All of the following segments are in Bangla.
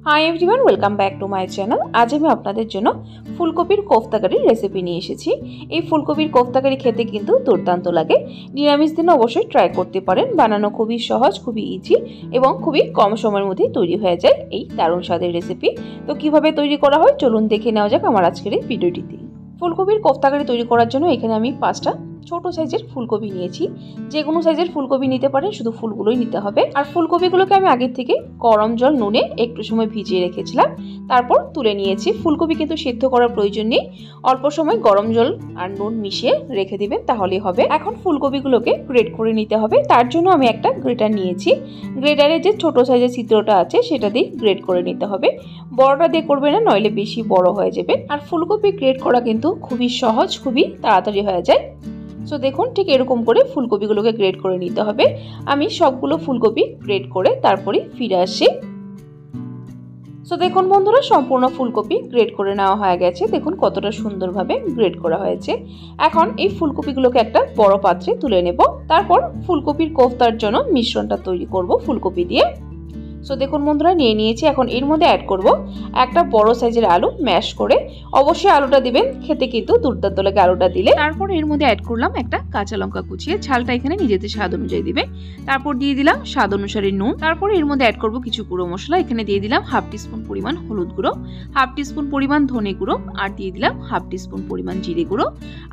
Hi everyone, welcome back to my channel. আজ আমি আপনাদের জন্য ফুলকপির কোফতাকারির রেসিপি নিয়ে এসেছি। এই ফুলকপির কোফতাকারি খেতে কিন্তু দুর্দান্ত লাগে। নিরামিষ দিনে অবশ্যই ট্রাই করতে পারেন। বানানো খুবই সহজ, খুবই ইজি এবং খুবই কম সময়ের মধ্যে তৈরি হয়ে যায় এই দারুণ স্বাদের রেসিপি। তো কিভাবে তৈরি করা হয় চলুন দেখে নেওয়া যাক আমার আজকের এই ভিডিওটিতে। ফুলকপির কোফতাকারি তৈরি করার জন্য এখানে আমি 5টা ছোট সাইজের ফুলকপি নিয়েছি। যে কোনো সাইজের ফুলকপি নিতে পারেন, শুধু ফুলগুলোই নিতে হবে। আর ফুলকপিগুলোকে আমি আগে থেকে গরম জল নুনে একটু সময় ভিজিয়ে রেখেছিলাম, তারপর তুলে নিয়েছি। ফুলকপি কিন্তু সিদ্ধ করার প্রয়োজন নেই, অল্প সময় গরম জল আর নুন মিশিয়ে রেখে দিবেন, তাহলেই হবে। এখন ফুলকপিগুলোকে গ্রেট করে নিতে হবে। তার জন্য আমি একটা গ্রেটার নিয়েছি। গ্রেটারে যে ছোট সাইজের ছিদ্রটা আছে সেটা দিয়ে গ্রেট করে নিতে হবে। বড়টা দিয়ে করবে না, নইলে বেশি বড় হয়ে যাবে। আর ফুলকপি গ্রেট করা কিন্তু খুবই সহজ, খুবই তাড়াতাড়ি হয়ে যায়। সো দেখুন, ঠিক এরকম করে ফুলকপিগুলোকে গ্রেট করে নিতে হবে। আমি সবগুলো ফুলকপি গ্রেট করে তারপরে ফিরে আসি। সো দেখুন বন্ধুরা, সম্পূর্ণ ফুলকপি গ্রেট করে নেওয়া হয়ে গেছে। দেখুন কতটা সুন্দরভাবে গ্রেট করা হয়েছে। এখন এই ফুলকপিগুলোকে একটা বড় পাত্রে তুলে নেব। তারপর ফুলকপির কোফতার জন্য মিশ্রণটা তৈরি করব ফুলকপি দিয়ে। সো দেখুন বন্ধুরা, নিয়ে নিয়েছি। এখন এর মধ্যে অ্যাড করব একটা বড় সাইজের আলু ম্যাশ করে। অবশ্যই আলুটা দিবেন, খেতে কিন্তু দুর্দান্ত লাগে আলুটা দিলে। তারপর এর মধ্যে অ্যাড করলাম একটা কাঁচা লঙ্কা কুচিয়ে, ঝালটা এখানে নিজেদের স্বাদ অনুযায়ী দিবে। তারপর দিয়ে দিলাম স্বাদ অনুসারে নুন। তারপর এর মধ্যে অ্যাড করব কিছু গুঁড়ো মশলা। এখানে দিয়ে দিলাম হাফ টিস্পুন পরিমাণ হলুদ গুঁড়ো, হাফ টিস্পুন পরিমাণ ধনে গুঁড়ো, আর দিয়ে দিলাম হাফ টিস্পুন পরিমাণ জিরে গুঁড়ো,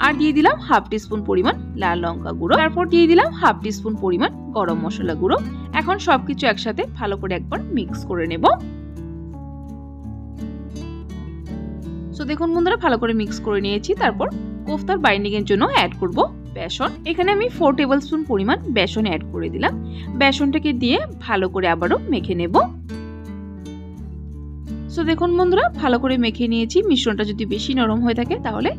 আর দিয়ে দিলাম হাফ টিস্পুন পরিমাণ লাল লঙ্কা গুঁড়ো। তারপর দিয়ে দিলাম হাফ টিস্পুন পরিমাণ গরম মশলা গুঁড়ো। এখন সবকিছু একসাথে ভালো করে একবার মিক্স করে নেব। সো দেখুন বন্ধুরা, ভালো করে মিক্স করে নিয়েছি। তারপর কোফতার বাইন্ডিং এর জন্য অ্যাড করব বেসন। এখানে আমি 4 টেবিলস্পুন পরিমাণ বেসন অ্যাড করে দিলাম। বেসনটাকে দিয়ে ভালো করে আবারও মেখে নেব। সো দেখুন বন্ধুরা, ভালো করে মেখে নিয়েছি। মিশ্রণটা যদি বেশি নরম হয়ে থাকে তাহলে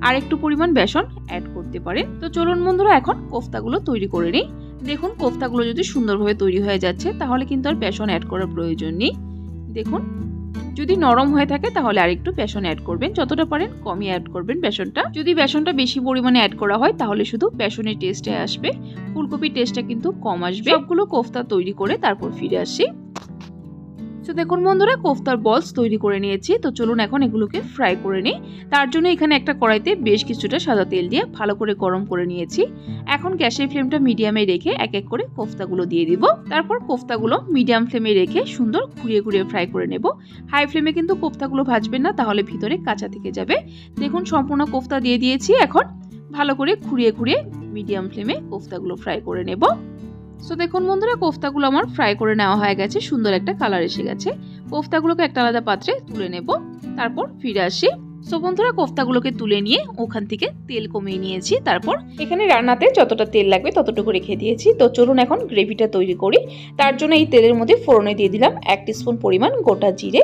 আর একটু পরিমাণ বেসন অ্যাড করতে পারেন। তো চলুন বন্ধুরা, এখন কোফতাগুলো তৈরি করে নিই। দেখুন কোফতাগুলো যদি সুন্দরভাবে তৈরি হয়ে যাচ্ছে তাহলে কিন্তু আর বেসন অ্যাড করার প্রয়োজন নেই। দেখুন, যদি নরম হয়ে থাকে তাহলে আরেকটু বেসন অ্যাড করবেন, যতটা পারেন কমই অ্যাড করবেন বেসনটা। যদি বেসনটা বেশি পরিমাণে অ্যাড করা হয় তাহলে শুধু বেসনের টেস্টে আসবে, ফুলকপির টেস্টটা কিন্তু কম আসবে। সবগুলো কোফতা তৈরি করে তারপর ফিরে আসি। তো দেখুন বন্ধুরা, কোফতার বলস তৈরি করে নিয়েছি। তো চলুন এখন এগুলোকে ফ্রাই করে নিই। তার জন্য এখানে একটা কড়াইতে বেশ কিছুটা সাদা তেল দিয়ে ভালো করে গরম করে নিয়েছি। এখন গ্যাসের ফ্লেমটা মিডিয়ামে রেখে এক এক করে কোফতাগুলো দিয়ে দিব। তারপর কোফতাগুলো মিডিয়াম ফ্লেমে রেখে সুন্দর ঘুরিয়ে ঘুরিয়ে ফ্রাই করে নেব। হাই ফ্লেমে কিন্তু কোফতাগুলো ভাজবেন না, তাহলে ভিতরে কাঁচা থেকে যাবে। দেখুন সম্পূর্ণ কোফতা দিয়ে দিয়েছি। এখন ভালো করে ঘুরিয়ে ঘুরিয়ে মিডিয়াম ফ্লেমে কোফতাগুলো ফ্রাই করে নেব। সো দেখুন বন্ধুরা, কোফতাগুলো আমার ফ্রাই করে নেওয়া হয়ে গেছে, সুন্দর একটা কালার এসে গেছে। কোফতাগুলোকে একটা আলাদা পাত্রে তুলে নেব, তারপর ফিরে আসি। সো বন্ধুরা, কোফতাগুলোকে তুলে নিয়ে ওখান থেকে তেল কমিয়ে নিয়েছি। তারপর এখানে রান্নাতে যতটা তেল লাগবে ততটুকু রেখে দিয়েছি। তো চলুন এখন গ্রেভিটা তৈরি করি। তার জন্য এই তেলের মধ্যে ফোড়নে দিয়ে দিলাম 1 টিস্পুন পরিমাণ গোটা জিরে।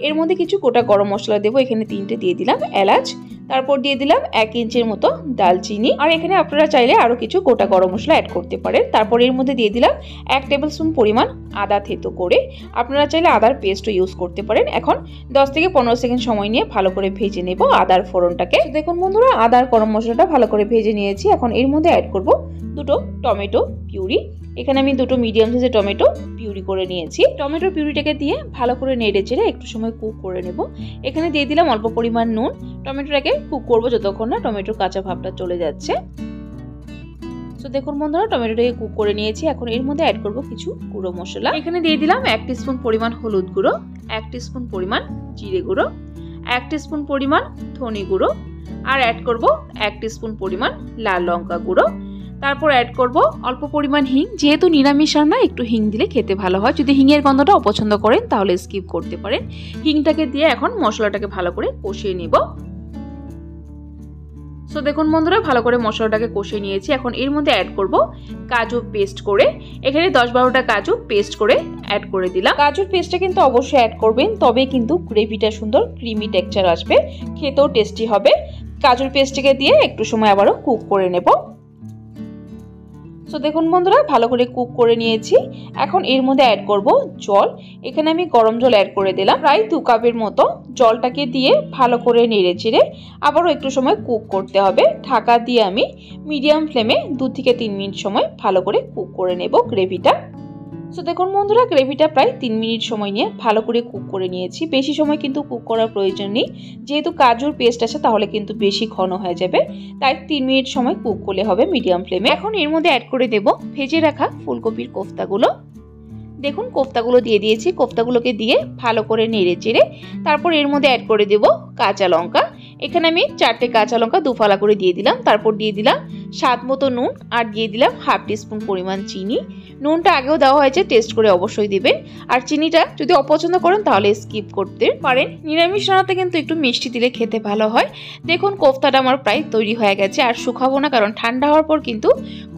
এর মধ্যে কিছু গোটা গরম মশলা দেবো, এখানে 3টে দিয়ে দিলাম এলাচ। তারপর দিয়ে দিলাম 1 ইঞ্চির মতো দালচিনি, আর এখানে আপনারা চাইলে আরও কিছু গোটা গরম মশলা অ্যাড করতে পারেন। তারপর এর মধ্যে দিয়ে দিলাম 1 টেবিলস্পুন পরিমাণ আদা থেতো করে। আপনারা চাইলে আদার পেস্টও ইউজ করতে পারেন। এখন 10 থেকে 15 সেকেন্ড সময় নিয়ে ভালো করে ভেজে নেব আদার ফোড়নটাকে। দেখুন বন্ধুরা, আদার গরম মশলাটা ভালো করে ভেজে নিয়েছি। এখন এর মধ্যে অ্যাড করব দুটো টমেটো পিউরি। এখানে আমি দুটো মিডিয়াম সাইজের টমেটো পিউরি করে নিয়েছি। টমেটো পিউরিটাকে দিয়ে ভালো করে নেড়ে চেড়ে একটু সময় কুক করে নেব। এখানে দিয়ে দিলাম অল্প পরিমাণ নুন। টমেটোটাকে কুক করব যতক্ষণ না টমেটোর কাঁচা ভাবটা চলে যাচ্ছে। তো দেখুন বন্ধুরা, টমেটোটাকে কুক করে নিয়েছি। এখন এর মধ্যে অ্যাড করব কিছু গুঁড়ো মশলা। এখানে দিয়ে দিলাম 1 টিস্পুন পরিমাণ হলুদ গুঁড়ো, 1 টিস্পুন পরিমাণ জিরে গুঁড়ো, 1 টিস্পুন পরিমাণ ধনে গুঁড়ো, আর অ্যাড করব 1 টিস্পুন পরিমাণ লাল লঙ্কা গুঁড়ো। তারপর অ্যাড করব অল্প পরিমাণ হিং। যেহেতু নিরামিষ রান্না, একটু হিং দিলে খেতে ভালো হয়। যদি হিংয়ের গন্ধটা অপছন্দ করেন তাহলে স্কিপ করতে পারেন। হিংটাকে দিয়ে এখন মশলাটাকে ভালো করে কষিয়ে নিব। সো দেখুন বন্ধুরা, ভালো করে মশলাটাকে কষিয়ে নিয়েছি। এখন এর মধ্যে অ্যাড করব কাজু পেস্ট করে। এখানে 10-12টা কাজু পেস্ট করে অ্যাড করে দিলাম। কাজুর পেস্টটা কিন্তু অবশ্যই অ্যাড করবেন, তবে কিন্তু গ্রেভিটা সুন্দর ক্রিমি টেক্সচার আসবে, খেতেও টেস্টি হবে। কাজুর পেস্টটাকে দিয়ে একটু সময় আবারও কুক করে নেব। সো দেখুন বন্ধুরা, ভালো করে কুক করে নিয়েছি। এখন এর মধ্যে অ্যাড করব জল। এখানে আমি গরম জল অ্যাড করে দিলাম, প্রায় 2 কাপের মতো। জলটাকে দিয়ে ভালো করে নেড়ে চেড়ে আবারও একটু সময় কুক করতে হবে। ঢাকা দিয়ে আমি মিডিয়াম ফ্লেমে 2 থেকে 3 মিনিট সময় ভালো করে কুক করে নেব গ্রেভিটা। সো দেখুন বন্ধুরা, গ্রেভিটা প্রায় 3 মিনিট সময় নিয়ে ভালো করে কুক করে নিয়েছি। বেশি সময় কিন্তু কুক করার প্রয়োজন নেই, যেহেতু কাজুর পেস্ট আছে তাহলে কিন্তু বেশি ঘন হয়ে যাবে, তাই 3 মিনিট সময় কুক করলে হবে মিডিয়াম ফ্লেমে। এখন এর মধ্যে অ্যাড করে দেব ভেজে রাখা ফুলকপির কোফতাগুলো। দেখুন কোফতাগুলো দিয়ে দিয়েছি, কোফতাগুলোকে দিয়ে ভালো করে নেড়ে চেড়ে তারপর এর মধ্যে অ্যাড করে দেব কাঁচা লঙ্কা। এখানে আমি 4টে কাঁচা লঙ্কা দুফালা করে দিয়ে দিলাম। তারপর দিয়ে দিলাম স্বাদ মতো নুন আর দিয়ে দিলাম হাফ টিস্পুন পরিমাণ চিনি। নুনটা আগেও দেওয়া হয়েছে, টেস্ট করে অবশ্যই দিবেন। আর চিনিটা যদি অপছন্দ করেন তাহলে স্কিপ করতে পারেন। নিরামিষ রান্নাতে কিন্তু একটু মিষ্টি দিলে খেতে ভালো হয়। দেখুন কোফতাটা আমার প্রায় তৈরি হয়ে গেছে, আর শুকাবো না, কারণ ঠান্ডা হওয়ার পর কিন্তু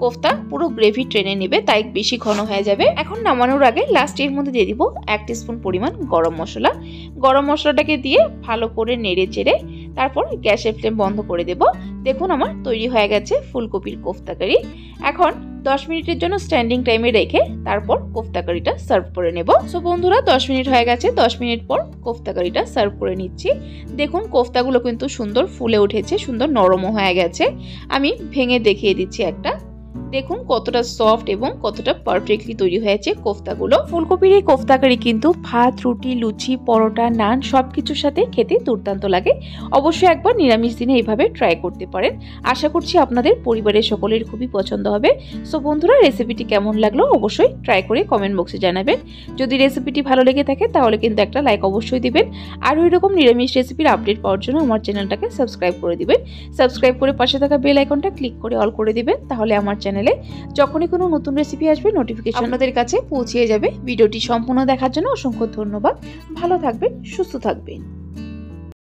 কোফতা পুরো গ্রেভি টেনে নেবে, তাই বেশি ঘন হয়ে যাবে। এখন নামানোর আগে লাস্টে এর মধ্যে দিয়ে দিব 1 টিস্পুন পরিমাণ গরম মশলা। গরম মশলাটাকে দিয়ে ভালো করে নেড়ে চেড়ে তারপর গ্যাসের ফ্লেম বন্ধ করে দেব। দেখুন আমার তৈরি হয়ে গেছে ফুলকপির কোফতা কারি। এখন 10 মিনিটের জন্য স্ট্যান্ডিং টাইমে রেখে তারপর কোফতা কারিটা সার্ভ করে নেব। সো বন্ধুরা 10 মিনিট হয়ে গেছে, 10 মিনিট পর কোফতা কারিটা সার্ভ করে নিচ্ছি। দেখুন কোফতাগুলো কিন্তু সুন্দর ফুলে উঠেছে, সুন্দর নরমও হয়ে গেছে। আমি ভেঙে দেখিয়ে দিচ্ছি একটা। দেখুন কতটা সফট এবং কতটা পারফেক্টলি তৈরি হয়েছে কোফতাগুলো। ফুলকপির এই কোফতা কারি কিন্তু ভাত, রুটি, লুচি, পরোটা, নান সবকিছুর সাথে খেতে দুর্দান্ত লাগে। অবশ্যই একবার নিরামিষ দিনে এইভাবে ট্রাই করতে পারেন। আশা করছি আপনাদের পরিবারের সকলের খুবই পছন্দ হবে। সো বন্ধুরা, রেসিপিটি কেমন লাগলো অবশ্যই ট্রাই করে কমেন্ট বক্সে জানাবেন। যদি রেসিপিটি ভালো লেগে থাকে তাহলে কিন্তু একটা লাইক অবশ্যই দিবেন। আর ওইরকম নিরামিষ রেসিপির আপডেট পাওয়ার জন্য আমার চ্যানেলটাকে সাবস্ক্রাইব করে দিবেন। সাবস্ক্রাইব করে পাশে থাকা বেল আইকনটা ক্লিক করে অল করে দিবেন, তাহলে আমার চ্যানেলে যখনই কোনো নতুন রেসিপি আসবে নোটিফিকেশন আপনাদের কাছে পৌঁছে যাবে। ভিডিওটি সম্পূর্ণ দেখার জন্য অসংখ্য ধন্যবাদ। ভালো থাকবেন, সুস্থ থাকবেন।